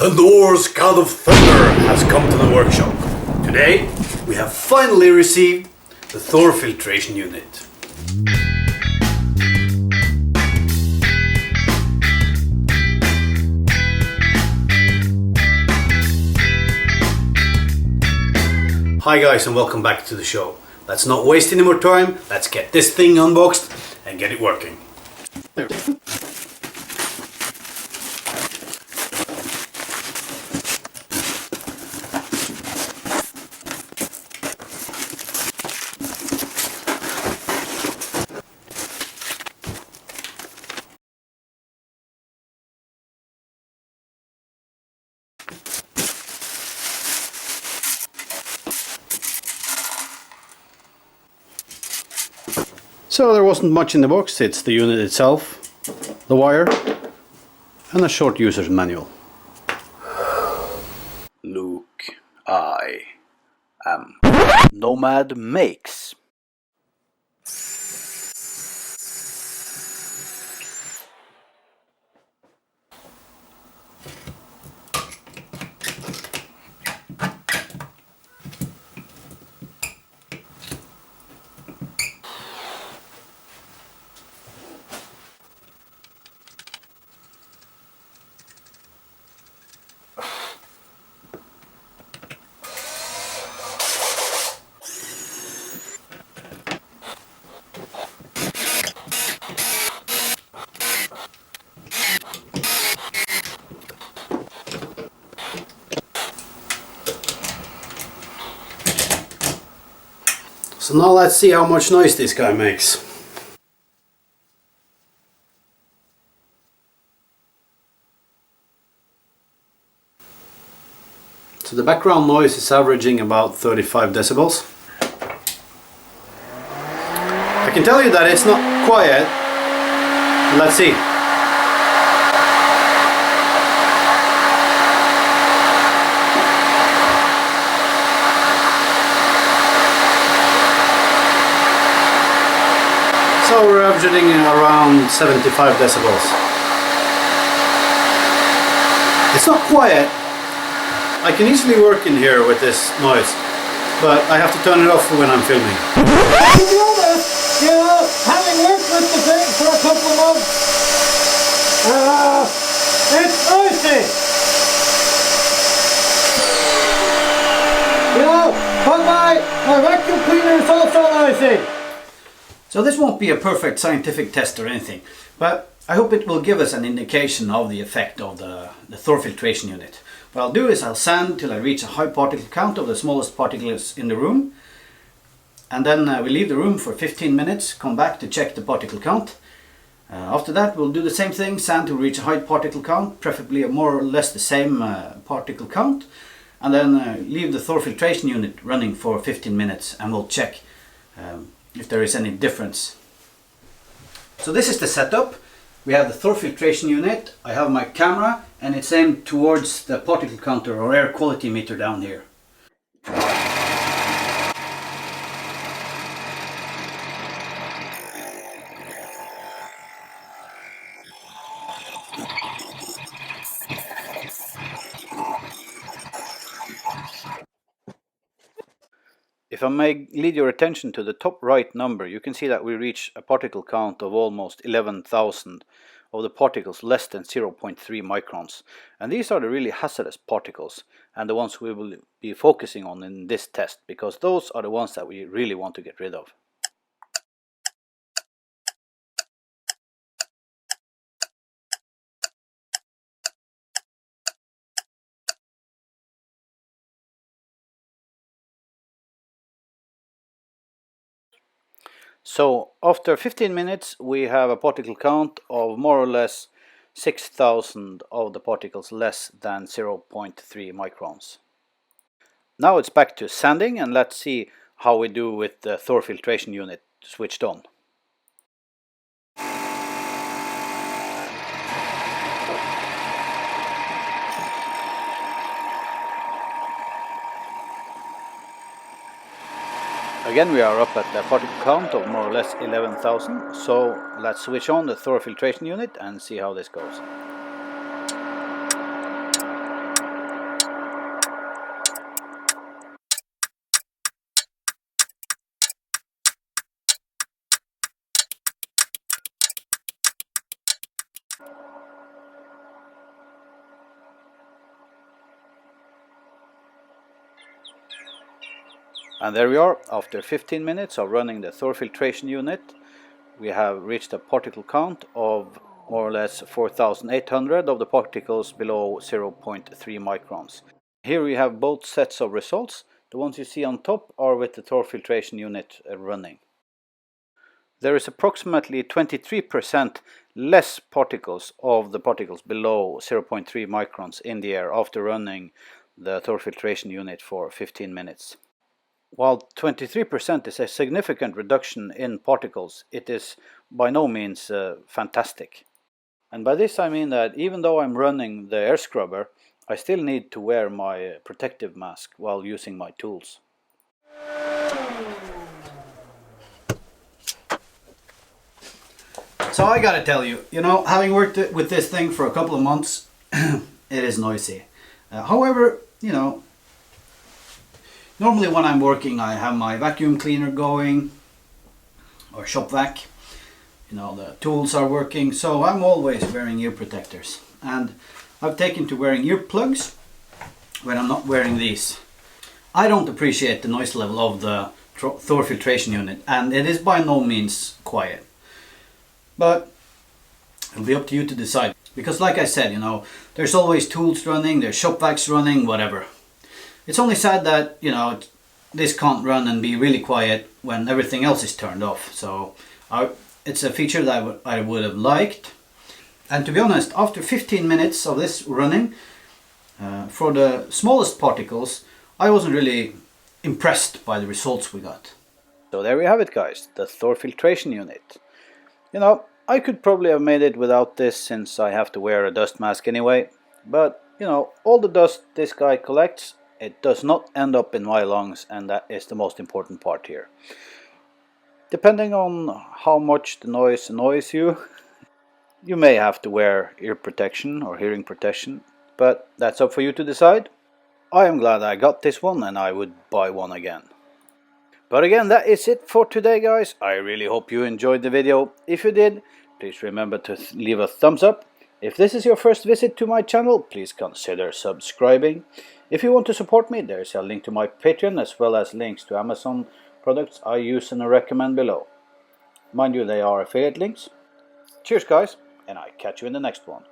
The Norse god of thunder has come to the workshop. Today, we have finally received the Thor filtration unit. Hi guys, and welcome back to the show. Let's not waste any more time, let's get this thing unboxed and get it working. So there wasn't much in the box. It's the unit itself, the wire, and a short user's manual. Luke, I am Nomad Makes. So now let's see how much noise this guy makes. So the background noise is averaging about 35 decibels. I can tell you that it's not quiet. Let's see. So we're averaging around 75 decibels. It's not quiet. I can easily work in here with this noise, but I have to turn it off when I'm filming. To be honest, you know, having worked with the thing for a couple of months, it's noisy. You know, but my vacuum cleaner is also noisy. So this won't be a perfect scientific test or anything, but I hope it will give us an indication of the effect of the Thor filtration unit. What I'll do is I'll sand till I reach a high particle count of the smallest particles in the room, and then we leave the room for 15 minutes, come back to check the particle count. After that we'll do the same thing, sand to reach a high particle count, preferably more or less the same particle count, and then leave the Thor filtration unit running for 15 minutes and we'll check if there is any difference. So this is the setup. We have the Thor filtration unit, I have my camera, and it's aimed towards the particle counter or air quality meter down here. If I may lead your attention to the top right number, you can see that we reach a particle count of almost 11,000 of the particles less than 0.3 microns. And these are the really hazardous particles and the ones we will be focusing on in this test, because those are the ones that we really want to get rid of. So after 15 minutes we have a particle count of more or less 6,000 of the particles less than 0.3 microns. Now it's back to sanding, and let's see how we do with the Thor filtration unit switched on. Again, we are up at the particle count of more or less 11,000, so let's switch on the Thor filtration unit and see how this goes. And there we are, after 15 minutes of running the Thor filtration unit, we have reached a particle count of more or less 4,800 of the particles below 0.3 microns. Here we have both sets of results. The ones you see on top are with the Thor filtration unit running. There is approximately 23% less particles of the particles below 0.3 microns in the air after running the Thor filtration unit for 15 minutes. While 23% is a significant reduction in particles, it is by no means fantastic. And by this I mean that even though I'm running the air scrubber, I still need to wear my protective mask while using my tools. So I gotta tell you, having worked with this thing for a couple of months, it is noisy. However, normally when I'm working I have my vacuum cleaner going, or shop vac. The tools are working, so I'm always wearing ear protectors. And I've taken to wearing earplugs when I'm not wearing these. I don't appreciate the noise level of the Thor filtration unit, and it is by no means quiet. But it'll be up to you to decide. Because like I said, there's always tools running, there's shop vacs running, whatever. It's only sad that, this can't run and be really quiet when everything else is turned off. So it's a feature that I would have liked. And to be honest, after 15 minutes of this running, for the smallest particles, I wasn't really impressed by the results we got. So there we have it, guys, the Thor filtration unit. I could probably have made it without this since I have to wear a dust mask anyway. But, all the dust this guy collects, it does not end up in my lungs, and that is the most important part here. Depending on how much the noise annoys you, you may have to wear ear protection or hearing protection, but that's up for you to decide. I am glad I got this one, and I would buy one again. But again, that is it for today, guys. I really hope you enjoyed the video. If you did, please remember to leave a thumbs up. If this is your first visit to my channel, please consider subscribing. If you want to support me, there is a link to my Patreon as well as links to Amazon products I use and recommend below. Mind you, they are affiliate links. Cheers, guys, and I catch you in the next one.